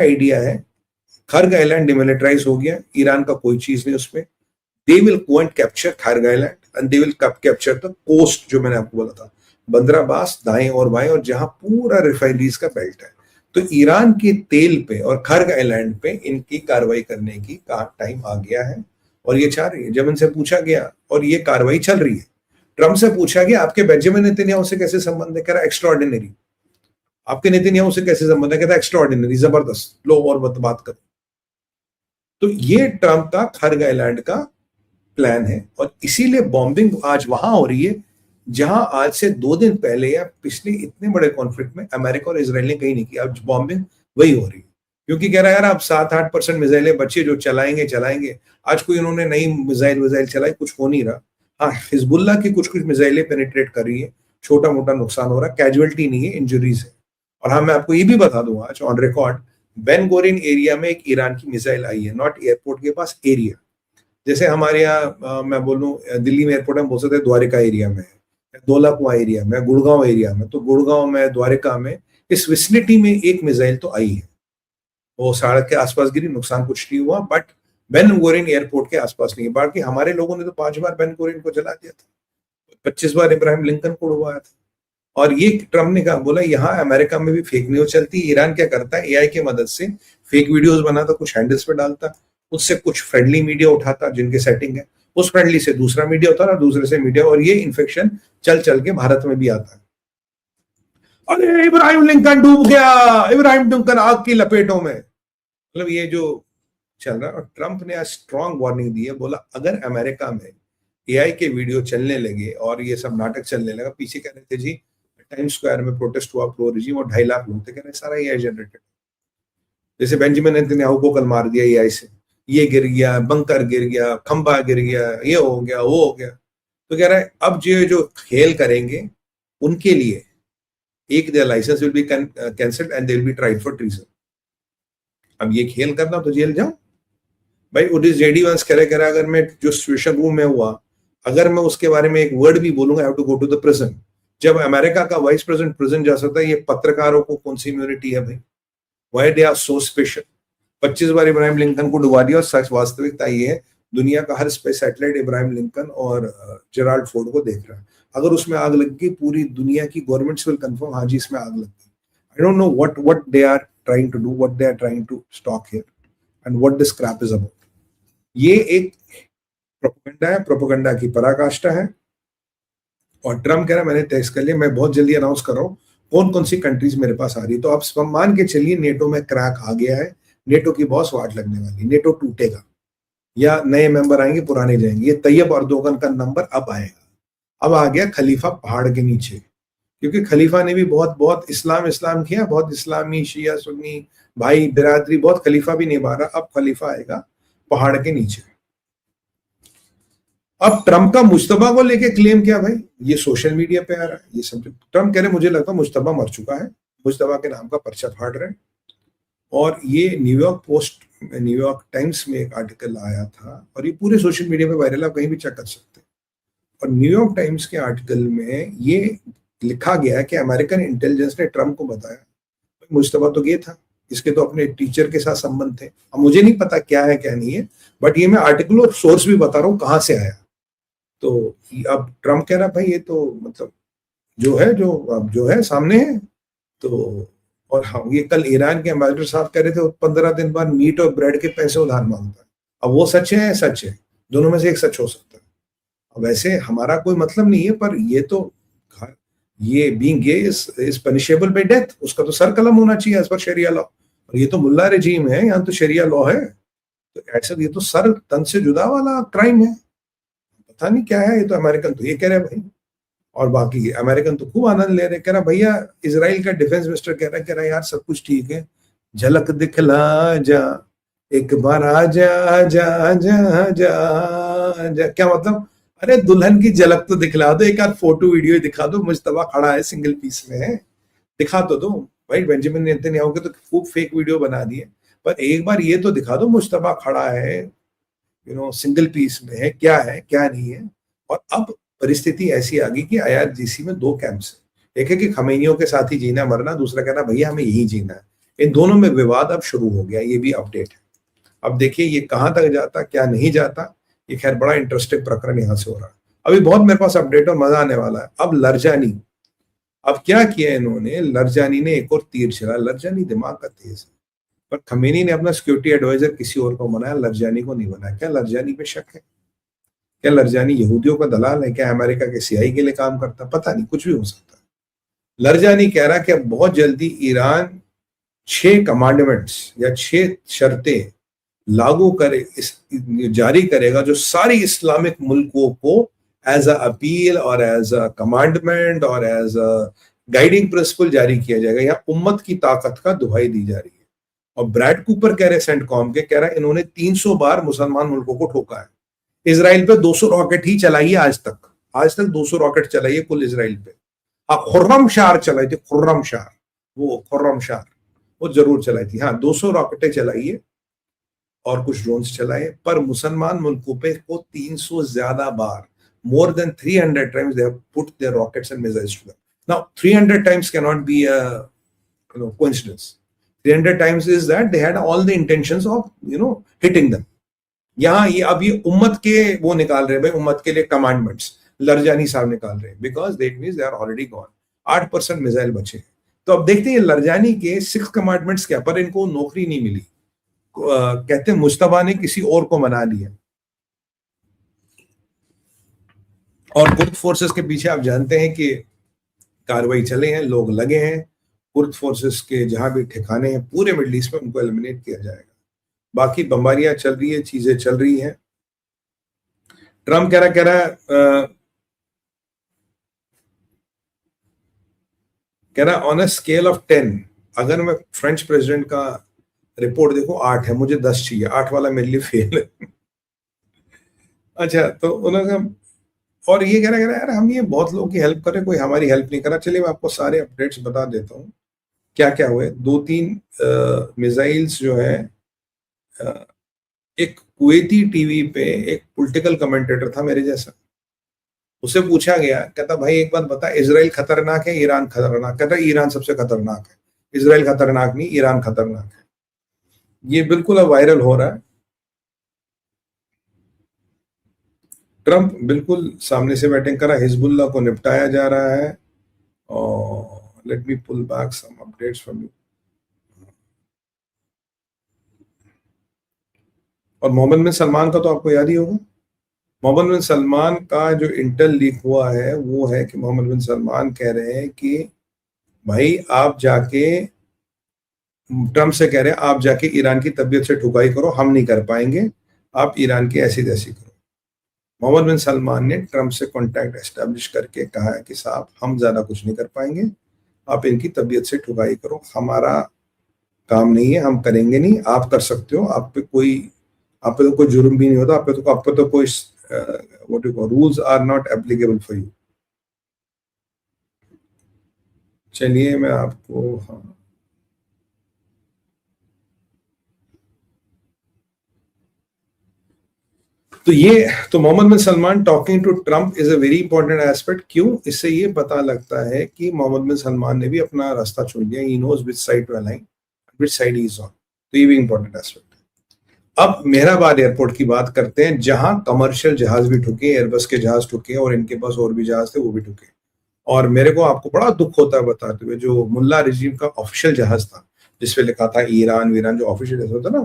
Idea है, खर्ग island demilitarise हो गया, ईरान का कोई चीज नहीं उसमें, they will go and capture Kharg Island and they will capture the coast, जो मैंने आपको बोला था, बंदराबास दाएं और बाएं, और जहां पूरा रिफाइनरीज का बेल्ट है। तो ईरान के तेल पे और खर्ग आइलैंड पे इनकी कार्रवाई करने की टाइम आ गया है, और ये चाह रही है। जब इनसे पूछा गया, और ये कार्रवाई चल रही है, ट्रम्प से पूछा गया आपके बेंजामिन नेतन्याहू से कैसे संबंध है, कह रहा एक्स्ट्राऑर्डिनरी। आपके नेतन्याहू से कैसे संबंध है, कहता एक्स्ट्राऑर्डिनरी, जबरदस्त, लो और बात करो। तो ये ट्रम्प का खर्ग आइलैंड का प्लान है, और इसीलिए बॉम्बिंग आज वहां हो रही है जहां आज से 2 दिन पहले या पिछले इतने बड़े कॉन्फ्लिक्ट में अमेरिका और इसराइल ने कहीं नहीं किया। अब बॉम्बिंग वही हो रही है, क्योंकि कह रहा है यार आप 7-8% मिसाइलें बच्चे जो चलाएंगे। आज कोई उन्होंने नई मिसाइल चलाई, कुछ हो नहीं रहा। हाँ, हिजबुल्ला की कुछ मिसाइलें पेनिट्रेट कर रही है, छोटा मोटा नुकसान हो रहा है, कैजुअलिटी नहीं है, इंजरीज है। और हाँ, मैं आपको ये भी बता दूं आज on record, Ben Gorin area में एक ईरान की मिसाइल आई है, नॉट एयरपोर्ट के पास, एरिया। जैसे हमारे यहाँ मैं बोलूं दिल्ली में एयरपोर्ट, हम बोल सकते हैं द्वारिका एरिया में है, धौला कुआं एरिया में, गुड़गांव एरिया में। तो गुड़गांव में, द्वारिका में, इस विसिनिटी में एक मिसाइल तो आई है, वो सड़क के आसपास गिरी, नुकसान कुछ नहीं हुआ, बट बेन गोरिन एयरपोर्ट के आसपास नहीं है। बाकी हमारे लोगों ने तो 5 बार बेन गोरिन को जला दिया था, 25 बार इब्राहिम लिंकन को उड़वाया था। और ये ट्रम्प ने कहा, बोला यहाँ अमेरिका में भी फेक न्यूज चलती है। ईरान क्या करता है, एआई की मदद से फेक वीडियोस बनाता, कुछ हैंडल्स पे डालता, उससे कुछ फ्रेंडली मीडिया उठाता जिनके सेटिंग है, उस फ्रेंडली से दूसरा मीडिया उतारा, दूसरे से मीडिया, और ये इन्फेक्शन चल चल के भारत में भी आता है। अरे इब्राहिम लिंकन डूब गया, इब्राहिम लिंकन आग की लपेटों में, मतलब ये जो चल रहा है। और ट्रम्प ने आज स्ट्रॉन्ग वार्निंग दी है, बोला अगर अमेरिका में एआई के वीडियो चलने लगे और ये सब नाटक चलने लगा, पीछे कह रहे थे जी टाइम्स स्क्वायर में प्रोटेस्ट हुआ प्रो रिजीम और 2.5 लाख लोग थे, कह रहे सारा एआई जनरेटेड। जैसे बेंजामिन नेतन्याहू को कल मार दिया एआई से, ये गिर गया, बंकर गिर गया, खंबा गिर गया, ये हो गया, वो हो गया। तो कह रहा है अब जो खेल करेंगे उनके लिए एक their licence will be cancelled and they will be tried for treason. अब ये खेल करना तो जेल जाओ भाई। उदिस जेडी वंस कह रहा अगर मैं जो सिचुएशन रूम में हुआ, अगर मैं उसके बारे में एक वर्ड भी बोलूंगा, I have to go to the prison. जब अमेरिका का वाइस प्रेसिडेंट प्रिजन जा सकता है, ये पत्रकारों को कौन सी इम्यूनिटी है भाई? Why they are so special? 25 बार इब्राहिम लिंकन को डुबा दिया, और सच वास्तविकता ये है, दुनिया का हर स्पेस सैटेलाइट इब्राहिम लिंकन और जेराल्ड फोर्ड को देख रहा है। अगर उसमें आग लग गई, पूरी दुनिया की गवर्नमेंट्स विल कंफर्म, हाँ जी इसमें आग लग गई। I don't know what they are trying to do, what they are trying to stock here and what this crap is about. ये एक प्रोपेगेंडा है, प्रोपेगेंडा की पराकाष्ठा है। और ट्रम्प कह रहा है मैंने टेस्ट कर लिया, मैं बहुत जल्दी अनाउंस कर रहा हूँ कौन कौन सी कंट्रीज मेरे पास आ रही है। तो आप मान के चलिए नेटो में क्रैक आ गया है, नेटो की बहुत वाट लगने वाली, नेटो टूटेगा या नए मेंबर आएंगे, पुराने जाएंगे। ये तैयब अर्दोगन का नंबर अब आएगा। अब आ गया खलीफा पहाड़ के नीचे, क्योंकि खलीफा ने भी बहुत इस्लाम किया, बहुत इस्लामी शिया सुन्नी भाई बिरादरी, बहुत खलीफा भी निभा रहा। अब खलीफा आएगा पहाड़ के नीचे। अब ट्रम्प का मुश्तबा को लेके क्लेम क्या भाई, ये सोशल मीडिया पे आ रहा है, ये सब ट्रम्प कह रहे मुझे लगता है मुश्तबा मर चुका है, मुश्तबा के नाम का पर्चा फाड़ रहे हैं। और ये न्यूयॉर्क टाइम्स में एक आर्टिकल आया था, और ये पूरे सोशल मीडिया पे वायरल, आप कहीं भी चेक कर सकते हैं। और न्यूयॉर्क टाइम्स के आर्टिकल में ये लिखा गया है कि अमेरिकन इंटेलिजेंस ने ट्रम्प को बताया मुश्तबा तो ये था, इसके तो अपने टीचर के साथ संबंध थे। अब मुझे नहीं पता क्या है क्या नहीं है, बट ये मैं आर्टिकल और सोर्स भी बता रहा हूँ कहाँ से आया। तो अब ट्रम्प कह रहा भाई ये तो मतलब जो है सामने है। तो और हाँ, ये कल ईरान के एम्बेसडर साहब कह रहे थे 15 दिन बाद मीट और ब्रेड के पैसे उधार मांगता है। अब वो सच है, सच है, दोनों में से एक सच हो सकता है। अब वैसे हमारा कोई मतलब नहीं है, पर ये being gay is punishable by death, उसका तो सर कलम होना चाहिए एज पर शरिया लॉ। और ये तो मुल्ला रेजीम है, यहाँ तो शरिया लॉ है, तो ऐसा ये तो सर तन से जुदा वाला क्राइम है। पता नहीं क्या है, ये तो अमेरिकन तो ये कह रहे भाई, और बाकी अमेरिकन तो खूब आनंद ले रहे। कह रहा भैया, इजराइल का डिफेंस मिनिस्टर कह रहा यार सब कुछ ठीक है, झलक दिखला जा, एक बार आ जा जा जा जा जा। क्या मतलब? अरे दुल्हन की झलक तो दिखला दो, एक आध फोटो वीडियो दिखा दो, मुश्तबा खड़ा है सिंगल पीस में, दिखा तो दो भाई। बेंजामिन नेतन्याहू के तो खूब फेक वीडियो बना दिए, पर एक बार ये तो दिखा दो मुश्तबा खड़ा है, सिंगल पीस में है, क्या नहीं है। और अब परिस्थिति ऐसी आ गई कि IRGC में 2 कैंप्स है। एक है कि खमैनियों के साथ ही जीना मरना, दूसरा कहना भैया हमें यही जीना है। इन दोनों में विवाद अब शुरू हो गया, ये भी अपडेट है। अब देखिए ये कहां तक जाता, क्या नहीं जाता, ये खैर बड़ा इंटरेस्टिंग प्रकरण यहां से हो रहा है। अभी बहुत मेरे पास अपडेट और मजा आने वाला है। अब लरजानी, अब क्या किया इन्होंने, लरजानी ने एक और तीर चला। लरजानी दिमाग का तेज है, पर खमेनी ने अपना सिक्योरिटी एडवाइजर किसी और को बनाया, लरजानी को नहीं बनाया। क्या लरजानी पे शक है? क्या लरजानी यहूदियों का दलाल है? क्या अमेरिका के सीआई के लिए काम करता? पता नहीं, कुछ भी हो सकता है। लरजानी कह रहा कि अब बहुत जल्दी ईरान 6 कमांडमेंट्स या 6 शर्तें लागू करे, इस जारी करेगा, जो सारी इस्लामिक मुल्कों को एज अ अपील और एज अ कमांडमेंट और एज अ गाइडिंग प्रिंसिपल जारी किया जाएगा। यहाँ उम्मत की ताकत का दुहाई दी जा रही है। और ब्रैड कूपर कह रहे सेंटकॉम के, कह रहा है इन्होंने 300 बार मुसलमान मुल्कों को ठोका है। इसराइल पे 200 रॉकेट ही चलाई है आज तक। आज तक 200 रॉकेट चलाई है कुल इसराइल पे। हाँ, खुर्रम शार चलाई थी, खुर्रम शार, वो खुर्रम शार वो जरूर चलाई थी। हाँ, 200 रॉकेटें चलाई है और कुछ ड्रोन्स चलाए, पर मुसलमान मुल्कों पे को 300 ज्यादा बार, more than 300 times they have put their rockets and missiles to them. Now 300 times cannot be a coincidence. 300 times is that they had all the intentions of hitting them. यहाँ ये अब ये उम्मत के वो निकाल रहे हैं भाई, उम्मत के लिए कमांडमेंट्स लरजानी साहब निकाल रहे हैं, because that means they are already gone. 8% missile बचे। तो अब देखते हैं लरजानी के 6 कमांडमेंट्स क्या, पर इनको नौकरी नहीं मिली। कहते हैं मुस्तफा ने किसी और को मना लिया। और कुर्द फोर्सेस के पीछे आप जानते हैं कि कार्रवाई चले हैं, लोग लगे हैं। कुर्द फोर्सेस के जहां भी ठिकाने हैं पूरे मिडिल ईस्ट में, उनको एलिमिनेट किया जाएगा। बाकी बमबारियां चल रही है, चीजें चल रही हैं। ट्रम्प कह रहा ऑन अ स्केल ऑफ 10, अगर मैं फ्रेंच प्रेसिडेंट का रिपोर्ट देखो 8 है, मुझे 10 चाहिए। 8 वाला मेरे लिए फेल है। अच्छा, तो उन्होंने और ये कह रहा यार हम ये बहुत लोगों की हेल्प कर रहे, कोई हमारी हेल्प नहीं कर रहा। चलिए मैं आपको सारे अपडेट्स बता देता हूँ क्या क्या हुए। 2-3 मिसाइल्स जो है, एक कुवैती टीवी पे एक पॉलिटिकल कमेंटेटर था मेरे जैसा, उसे पूछा गया, कहता भाई एक बात बता, इजराइल खतरनाक है ईरान खतरनाक? कहता ईरान सबसे खतरनाक है, इजराइल खतरनाक नहीं, ईरान खतरनाक है। ये बिल्कुल अब वायरल हो रहा है। ट्रम्प बिल्कुल सामने से बैटिंग करा, हिजबुल्लाह को निपटाया जा रहा है। और let me pull back some updates from you. और मोहम्मद बिन सलमान का तो आपको याद ही होगा। मोहम्मद बिन सलमान का जो इंटेल लीक हुआ है वो है कि मोहम्मद बिन सलमान कह रहे हैं कि भाई आप जाके, ट्रम्प से कह रहे हैं आप जाके ईरान की तबीयत से ठुकाई करो, हम नहीं कर पाएंगे, आप ईरान की ऐसी तैसी करो। मोहम्मद बिन सलमान ने ट्रम्प से कांटेक्ट एस्टेब्लिश करके कहा है कि साहब हम ज्यादा कुछ नहीं कर पाएंगे, आप इनकी तबीयत से ठुकाई करो, हमारा काम नहीं है, हम करेंगे नहीं, आप कर सकते हो, आप पे तो कोई जुर्म भी नहीं होता, आप पे तो कोई what you call rules are not applicable for you. चलिए मैं आपको, हाँ, तो Mohammed bin Salman talking to Trump is a very important aspect. क्यों? इससे ये पता लगता है कि मोहम्मद बिन सलमान ने भी अपना रास्ता चुन लिया। He knows which side to align, which side he is on. तो ये भी इंपॉर्टेंट एस्पेक्ट है। अब मेहराबाद एयरपोर्ट की बात करते हैं, जहां कमर्शियल जहाज भी ठुके, एयरबस के जहाज ठुके और इनके पास और भी जहाज थे वो भी ठुके। और मेरे को आपको बड़ा दुख होता है बताते हुए, जो मुल्ला रजीम का ऑफिशियल जहाज था जिसपे लिखा था ईरान वीरान, जो ऑफिशियल होता है ना